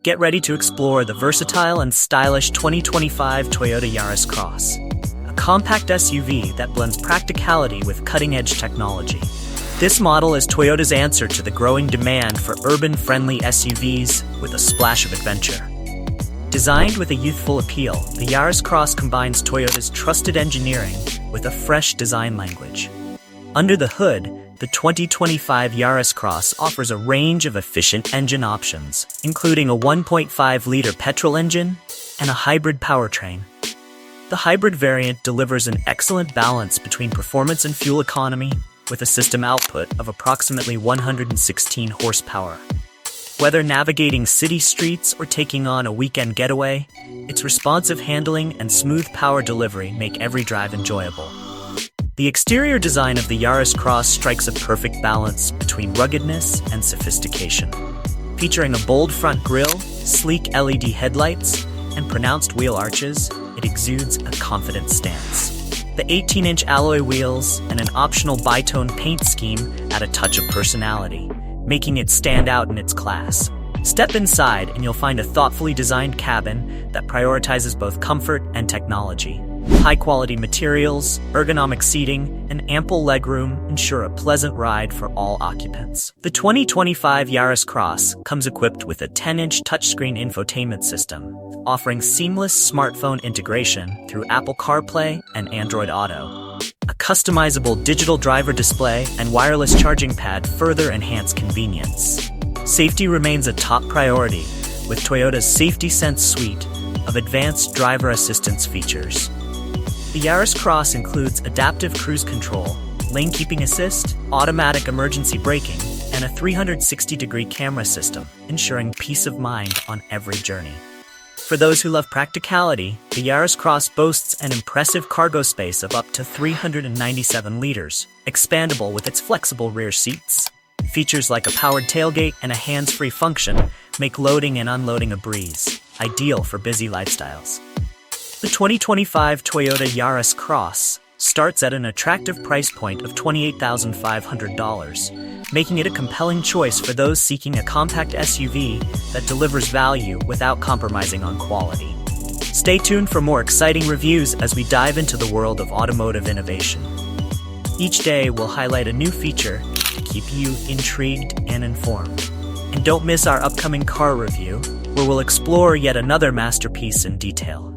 Get ready to explore the versatile and stylish 2025 Toyota Yaris Cross, a compact SUV that blends practicality with cutting-edge technology. This model is Toyota's answer to the growing demand for urban-friendly SUVs with a splash of adventure. Designed with a youthful appeal, the Yaris Cross combines Toyota's trusted engineering with a fresh design language. Under the hood, the 2025 Yaris Cross offers a range of efficient engine options, including a 1.5-liter petrol engine and a hybrid powertrain. The hybrid variant delivers an excellent balance between performance and fuel economy, with a system output of approximately 116 horsepower. Whether navigating city streets or taking on a weekend getaway, its responsive handling and smooth power delivery make every drive enjoyable. The exterior design of the Yaris Cross strikes a perfect balance between ruggedness and sophistication. Featuring a bold front grille, sleek LED headlights, and pronounced wheel arches, it exudes a confident stance. The 18-inch alloy wheels and an optional bitone paint scheme add a touch of personality, making it stand out in its class. Step inside and you'll find a thoughtfully designed cabin that prioritizes both comfort and technology. High-quality materials, ergonomic seating, and ample legroom ensure a pleasant ride for all occupants. The 2025 Yaris Cross comes equipped with a 10-inch touchscreen infotainment system, offering seamless smartphone integration through Apple CarPlay and Android Auto. A customizable digital driver display and wireless charging pad further enhance convenience. Safety remains a top priority, with Toyota's Safety Sense suite of advanced driver assistance features. The Yaris Cross includes adaptive cruise control, lane keeping assist, automatic emergency braking, and a 360-degree camera system, ensuring peace of mind on every journey. For those who love practicality, the Yaris Cross boasts an impressive cargo space of up to 397 liters, expandable with its flexible rear seats. Features like a powered tailgate and a hands-free function make loading and unloading a breeze, ideal for busy lifestyles. The 2025 Toyota Yaris Cross starts at an attractive price point of $28,500, making it a compelling choice for those seeking a compact SUV that delivers value without compromising on quality. Stay tuned for more exciting reviews as we dive into the world of automotive innovation. Each day we'll highlight a new feature to keep you intrigued and informed. And don't miss our upcoming car review, where we'll explore yet another masterpiece in detail.